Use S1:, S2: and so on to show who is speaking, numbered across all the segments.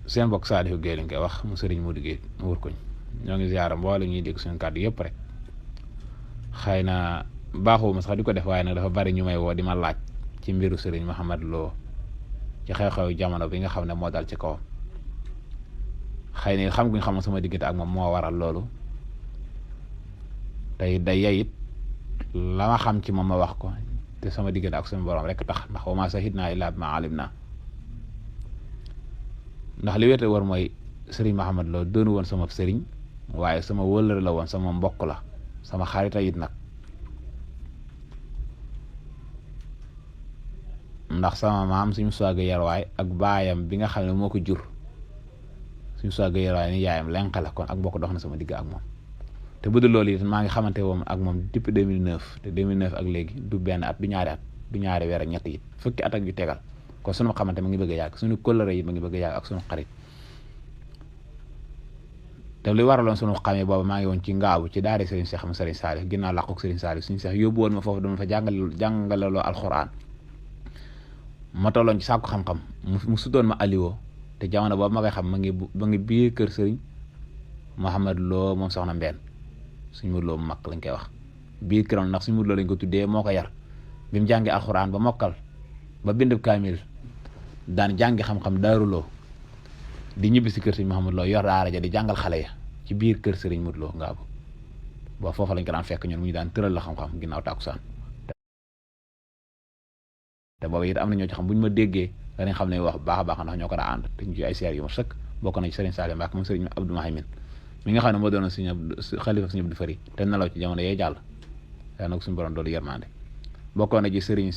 S1: seen bokk Saalihu Géey lañ koy wax mu sëriñ Modou Géey mu wër koñ ñoo ngi ziyaara mboole ñuy dégg suñu kàddu yëpp rek xëy na baaxuma sax di ko def waaye nag dafa bari ñu may woo di ma laaj ci mbiru sëriñ Mouhamed Lo ci xew-xew jamono bi nga xam ne moo dal ci kawam xëy na xam guñ xam sama diggante ak moom moo waral loolu tey day yayit la ma xam ci moom ma wax ko te sama diggante ak suñu borom rek tax ndax wa maa shahidnaa illaa bimaa alimnaa ndax li wéete war mooy sëriñ Mouhamed Lo doonu woon sama sëriñ waaye sama wëllëre la woon sama mbokk la sama xarita it nag ndax sama maam suñu soog a yarwaay ak baayam bi nga xam ne moo ko jur suñu soog a yarwaay ni yaayam lenq la kon ak mbokk dox na sama digg ak moom te bu dul loolu it maa ngi xamante woon ak moom depuis 2009 te 2009 ak léegi du benn at du ñaari at du ñaari weer ak ñett it fukki at ak yu tegal kon sunu xamante ma ngi bëgg a yàgg suñu kóllëre yi ma ngi bëgg a yàgg ak suñu xarit te li waraloon sunu xamee boobu maa ngi woon ci ngaabu ci daari Serigne Cheikh Serigne Saliou ginnaaw làquk Serigne Saliou suñu Cheikh yóbbu woon ma foofu dama fa jàngaleloo alxuraan ma tolloon ci sàkku xam-xam mu sutoon ma aliwoo te jamono boobu ma koy xam ma ngi biir kër Serigne Mouhamed Lo moom soxna Mbène suñu Modou Lo mu mag lañ koy wax biir këram ndax suñu Modou Lo lañ ko tuddee moo ko yar bi mu jàngi alxuraan ba mokkal ba bind kaamil daan jàngi xam-xam daaruloo di ñibbi si kër Serigne Mouhamed Lo yor daara ja di jàngal xale ya ci biir kër Serigne Modou Lo ngaabu boo foofa lañ ko daan fekk ñun mu ñu daan tëral la xam-xam ginnaaw tàkkusaan te boobu it am na ñoo ci xam bu ñu ma déggee danañ xam ne wax baax a baax ndax ñoo ko daa ànd te ñu ci ay seer yu ma sëkk bokk na ci Serigne Saliou Mbacke moom Serigne Abdou Mahamin mi nga xam ne moo doon suñu xalifa suñu Abdou Fari te nelaw ci jamono yee jàll yaa nag suñu borom doolu yërmande bokkoon na ci Serigne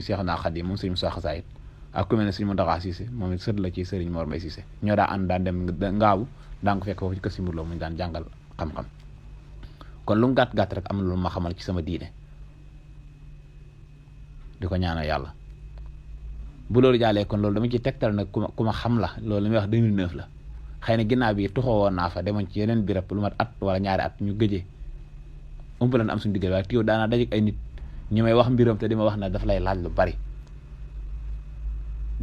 S1: Cheikh naa Khadim moom Serigne Moussa Xasaayit ak ku mel ne Serigne Mountakha Cissé moom it sët la ci Serigne Mor Mbaye Cissé ñoo daa ànd daan dem ngaabu daan ko fekk foofu ci kër Serigne Modou Lo mu daan jàngal xam-xam kon lu mu gàtt-gàtt rek am na lu ma xamal ci sama diine di ko ñaanal yàlla bu loolu jàllee kon loolu dama ci tegtal nag ku ma xam la loolu li may wax 2009 la xëy na ginnaaw bi tuxoo woon naa fa demoon ci yeneen birab lu mat at wala ñaari at ñu gëjee umpalan am suñu diggal waaye tiyow daanaa dajek ay nit ñu may wax mbiram te di ma wax na daf lay laaj lu bari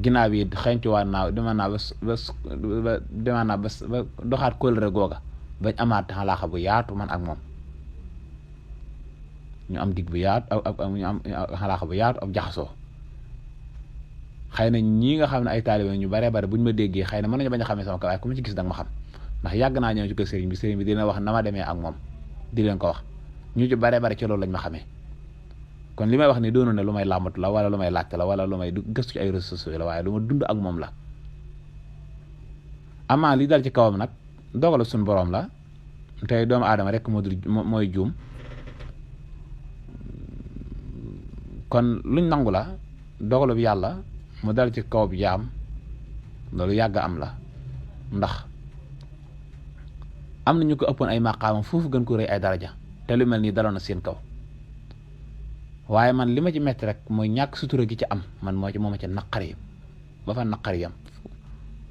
S1: ginnaaw bi xencuwaat naa dema naa ba doxaat kóllëre googa bañ amaat xalaaxa bu yaatu man ak moom ñu am dig bu yaatu ñu am xalaaxa bu yaatu ak jaxasoo xëy na ñii nga xam ne ay taalibe ñu baree bari buñ ma déggee xëy na mën nañu bañ a xamee sama kaw waaye ku ma ci gis danga ma xam ndax yàgg naa ñëw ci kër sëriñ bi dina wax na ma demee ak moom di leen ko wax ñu ci baree bari ci loolu lañ ma xamee kon li may wax ni doonu ne lu may làmbatu la wala lu may laajte la wala lu may gëstu ci ay réseaux sociaux la waaye lu ma dund ak moom la amaa li dal ci kawam nag dogalu suñu borom la tey doomu aadama rek mooy juum kon luñ nangu la dogalu bi yàlla mu dal ci kaw bi jaam loolu yàgg am la ndax am na ñu ko ëppoon ay maqaamam foofu gën ko rëy ay daraja te lu mel nii daloon na seen kaw waaye man li ma ci metti rek mooy ñàkk sutura gi ci am man moo ma ci naqari ba fa naqari yam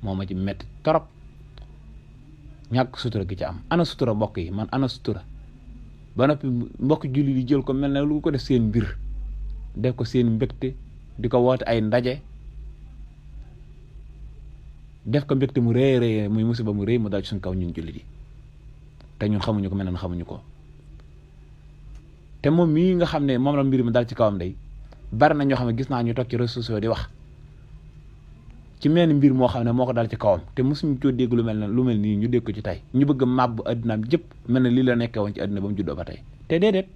S1: moo ma ci metti torop ñàkk sutura gi ci am ana sutura mbokk yi man ana sutura ba noppi mbokk julli di jël ko mel ne lu ko def seen mbir def ko seen mbégte di ko woote ay ndaje def ko mbégte mu rëy rëy muy musiba mu rëy mu dal ci suñ kaw ñun jullit yi te ñun xamuñu ko mel ne xamuñu ko te moom mii nga xam ne moom la mbir mi dal ci kawam day bari na ñoo xam ne gis naa ñu toog ci réseaux sociaux di wax ci mel mbir moo xam ne moo ko dal ci kawam te mosuñu coo dégg lu mel nii ñu dégg ko ci tey ñu bëgg a màbb addinaam jëpp mel ne lii la nekkee woon ci addina ba mu juddoo ba tey te déedéet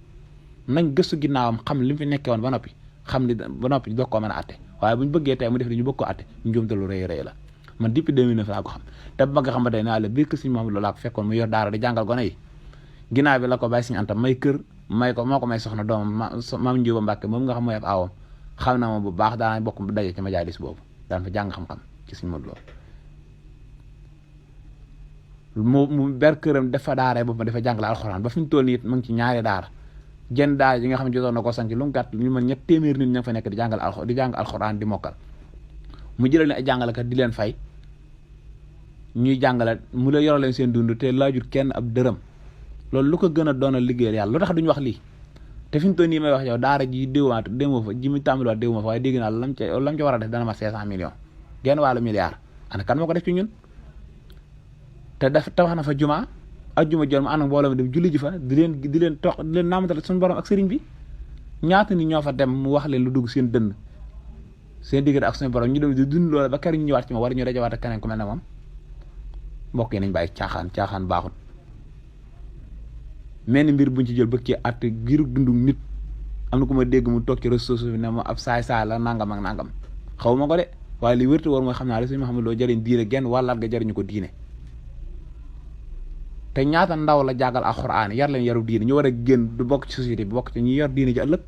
S1: nañ gëstu ginnaawam xam li mu fi nekkee woon ba noppi xam ni ba noppi doog koo mën a atte waaye buñ bëggee tey mu def li ñu bëgg ko atte ñu njuumte lu rëy rëy la man depuis 2009 laa ko xam te ba nga xam ba tey naa la biir kër Serigne Mouhamed Lo laa ko fekkoon mu yor daara di jàngal gone yi ginnaaw bi la ko bàyyi Serigne Anta may kër may ko moo ko may soxna doomam maam Njóoba Mbàkke moom nga xam mooy ab aawam xam na moom bu baax daana bokk bu daje ci majaalis boobu daan fa jàng xam-xam ci Serigne Modou Lo mu ber këram dafa daara boobu ma dafa jàngale alxuraan ba fi ñu toll nii it mu ngi ci ñaari daara jenn daara yi nga xam ne jotoon na ko sanc lu mu gàtt ñu mën 300 nit ña fa nekk di jàng alxuraan di mokkal mu jëlal ne ay jàngalekat di leen fay ñuy jàngale mu la yoroo leen seen dund te laajut kenn ab dërëm loolu lu ko gën a doon a liggéeyal yàlla lu tax duñu wax lii te fi mu toll nii may wax yow daara ji déwwaat démoo fa ji mu tàmbaliwaat déwuma fa waaye dégg naa lam ca war a def dana ma 500 millions genn wàllu milliard ana kan moo ko def ci ñun te dafa tabax na fa jumaa ajjuma jot mu ànd ak mbooloo mi dem julli ji fa di leen naamatal suñu borom ak sëriñ bi ñaata nit ñoo fa dem mu wax leen lu dugg seen dënn seen diggante ak suñu borom ñu dem di dund loola ba kër ñu ñëwaat ci moom wala ñu dajawaat ak keneen ku mel ne moom mbokk yi nañ bàyyi caaxaan baaxut mel ni mbir buñ ci jël bëgg ci at giru dundu nit am na ku ma dégg mu toog ci réseaux sociaux bi ne ma ab saay la nangam ak nangam xaw ma ko de waaye li wérte war mooy xam naa la suñu ma xam ne loo jëriñ diine genn wàllaat nga jëriñu ko diine te ñaata ndaw la jàngal alxuraan yar leen yaru diine ñu war a génn du bokk ci société bi bokk ci ñi yor diine ji ëllëg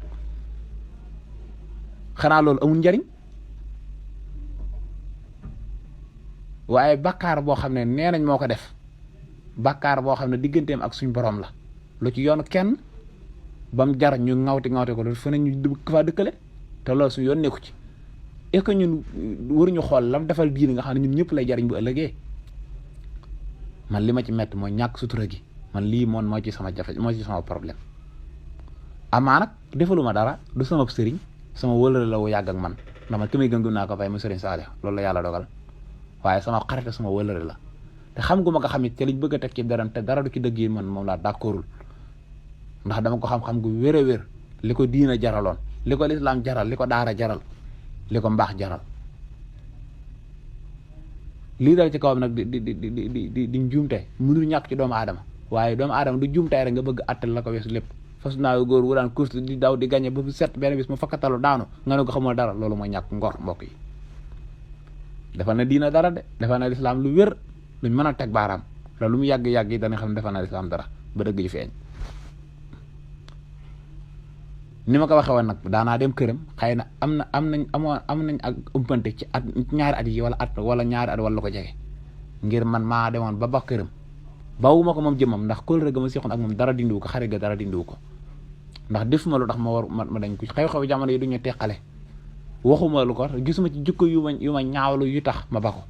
S1: xanaa loolu amul njariñ waaye bakkaar boo xam ne nee nañ moo ko def bakkaar boo xam ne digganteem ak suñ borom la lu ci yoon kenn ba mu jar ñu ŋawte ko loolu fa ne ñu dëkk faa dëkkale te loolu suñu yoon nekku ci est-ce que ñun waruñu xool lam defal diine nga xam ne ñun ñëpp lay jariñ bu ëllëgee man li ma ci metti mooy ñàkk sutura gi man lii moom moo ci sama problème amaa nag defaluma dara du sama sëriñ sama wëlëre la wu yàgg ak man ndax man ki may gëm naa ko fay mu sëriñ Saliou loolu la yàlla dogal waaye sama xarit sama wëlëre la te xam gu ma ko xam it te liñ bëgg a teg ci daram te dara du ci dëgg yi man moom laa d'accordul ndax dama ko xam-xam gu wér a wér li ko diina jaraloon li ko lislaam jaral li ko daara jaral li ko mbaax jaral lii dal ci kawam nag di njuumte mënul ñàkk ci doomu aadama waaye doomu aadama du juumtay rek nga bëgg attal la ko weesu lépp fas naa góor wu daan course di daw di gagné ba bu set benn bis mu fakkatalu daanu nga ne ko xamoo dara loolu mooy ñàkk ngor mbokk yi defal na diina dara de defal na lislaam lu wér luñ mën a teg baaraam te lu mu yàgg-yàgg yi dana xam ne defal na lislaam dara ba dëgg yi feeñ ni ma ko waxee woon nag daanaa dem këram xëy na am nañ ak umpante ci at ñaari at yi wala ñaari at wala lu ko jege ngir man maa demoon ba këram bawuma ko moom jëmmam ndax kóllëre ga ma seexoon ak moom dara dindiwu ko xarit ga dara dindiwu ko ndax defuma lu tax ma dañ ko xew-xew jamono yi duñu teqale waxuma lu ko gisuma ci jikko yu ma ñaawlu yu tax ma ba ko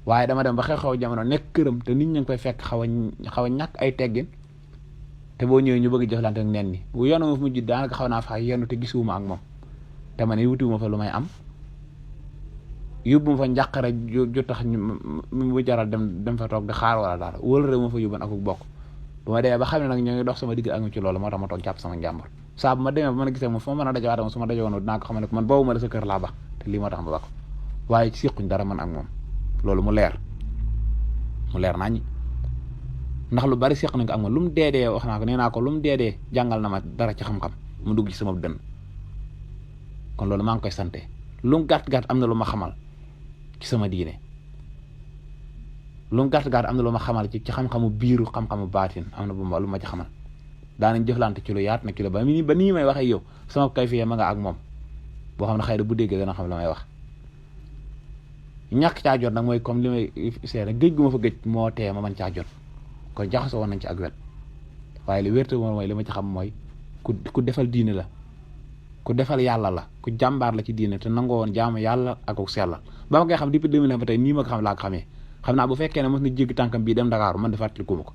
S1: waaye dama dem ba xew-xew jamono nekk këram te nit ñi ngi koy fekk xaw a ñàkk ay teggin te boo ñëwee ñu bëgg jëflante ak nen ni bu yoonu ma fu mujj daanaka xaw naa fa yenn te gisuwuma ak moom te man wutiwuma fa lu may am yóbbu ma fa njàqare ju tax mu jaral dem fa toog di xaar wala dara wóolu réew ma fa yóbban akuk bokk bu ma demee ba xam ne nag ñoo ngi dox sama digg ak ci loolu moo tax ma toog jàpp sama njàmbur saa bu ma demee ba mën a gisee moom fu ma mën a dajawaatama su ma dajawoon dinaa ko xam ne man boobu ma la sa kër laa ba te lii moo tax ma ba ko waaye siquñ dara man ak moom loolu mu leer naññi ndax lu bari seq nañ ko ak moom lu mu deedee wax naa ko nee naa ko lu mu deedee jàngal na ma dara ci xam-xam mu dugg ci sama dënn kon loolu maa ngi koy sante lu mu gàtt-gàtt am na lu ma xamal ci sama diine lu mu gàtt-gàtt am na lu ma xamal ci xam-xamu biiru xam-xamu baatin am na lu ma ci xamal daanañ jëflante ci lu yaat nag ci lu ba nii may waxee yow sama kayfiya ma nga ak moom boo xam ne xëy na bu déggee dana xam la may wax ñàkk caa jot nag mooy comme li may seere géej gu ma fa géej moo tee ma mën caa jot kon jaxasoo woon nañ ci ak wet waaye li wérte moom mooy li ma ci xam mooy ku defal diine la ku defal yàlla la ku jàmbaar la ci diine te nangoo woon jaamu yàlla ak ak sellal ba ma koy xam depuis 2000 ba tey nii ma ko xam laa ko xamee xam naa bu fekkee ne mos na jéggi tànkam bii dem Dakar man de fàttaliku ma ko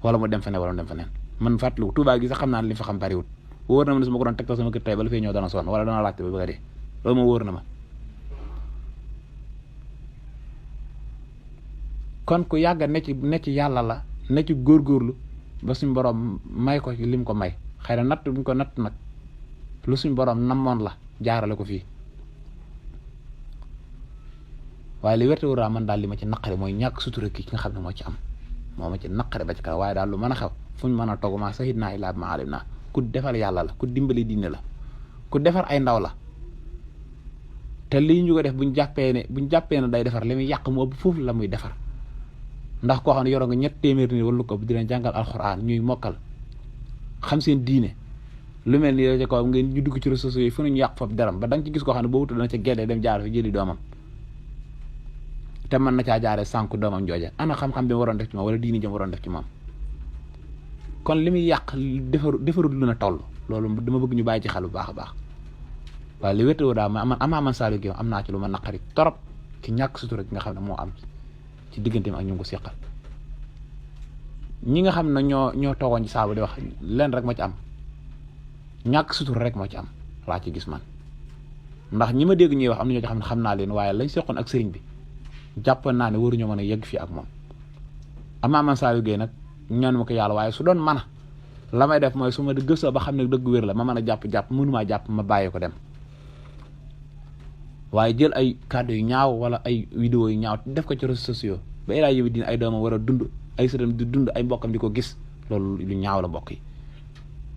S1: wala mu dem feneen wala mu dem feneen man fàttaliku Touba gi sax xam naa ne li fa xam bariwul wóor na ma ne su ma ko doon tegtal sama kër tey bala fee ñëw dana sonn wala dana laajte ba bëgg a dee loolu moom wóor na ma kon ku yàgga ne ci yàlla la ne ci góorgóorlu ba suñ borom may ko ci lim ko may xëy na natt buñ ko natt nag lu suñ borom namoon la jaarale ko fii waaye li wérte wuraa man daal li ma ci naqare mooy ñàkk sutura ki nga xam ne moo ci am moo ma ci naqare ba ci kaw waaye daal lu mën a xew fuñ mën a togg maa sahid naa ilaa ma alim naa ku defal yàlla la ku dimbali diine la ku defar ay ndaw la te lii ñu ko def buñ jàppee ne day defar li muy yàq mu ëpp foofu la muy defar ndax koo xam ne yoroo nga 300 nit wala ko di leen jàngal alxuraan ñuy mokkal xam seen diine lu mel ni ci kaw ngeen ñu dugg ci réseaux sociaux yi fu ñu yàq foofu deram ba da nga ci gis koo xam ne boobu dana ca geddee dem jaar fi jëli doomam te mën na caa jaaree sànku doomam jooja ana xam-xam bi waroon def ci moom wala diini jëm waroon def ci moom kon li muy yàq defarul lu na toll loolu dama bëgg ñu bàyyi ci xel bu baax a baax waaye li wétawoo daal man Saliou Guèye am naa ci lu ma naqari torop ci ñàkk sutura gi nga xam ne moo am ci digganteem ak ñu ko seqal ñi nga xam ne ñoo toogoon ci saabu di wax leen rek moo ci am ñàkk sutura rek moo ci am laa ci gis man ndax ñi ma dégg ñuy wax am na ñoo xam ne xam naa leen waaye lañ seqoon ak sëriñ bi jàpp naa ne waruñoo mën a yegg fii ak moom amaa man Saliou Guèye nag ñaan ma ko yàlla waaye su doon mana la may def mooy su ma gëstoo ba xam ne dëgg wér la ma mën a jàpp mënumaa jàpp ma bàyyi ko dem waaye jël ay kàddu yu ñaaw wala ay vidéo yu ñaaw def ko ci réseaux sociaux ba ilaa yow dina ay doomam war a dund ay sëtam di dund ay mbokkam di ko gis loolu lu ñaaw la mbokk yi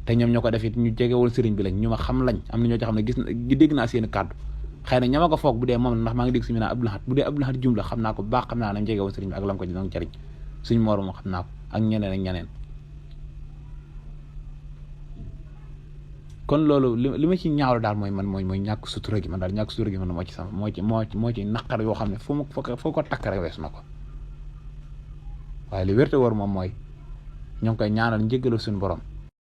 S1: te ñoom ñoo ko def it ñu jegewul sëriñ bi lañ ñu ma xam lañ am na ñoo ci xam ne gis dégg naa seen kàddu xëy na ñama ko foog bu dee moom ndax maa ngi dégg suñu naan Abdou Lahad bu dee Abdou Lahad jum la xam naa ko bu baax xam naa nañ jegewul sëriñ bi ak lam ko doon jariñ suñ morom xam naa ko ak ñeneen kon loolu li ma ci ñaawlu daal mooy ñàkk sutura gi man daal ñàkk sutura gi man moo ci sama moo ci naqar yoo xam ne foo ko takk rek wees na ko waaye li wérte war moom mooy ñoo ngi koy ñaanal njéggalu suñu borom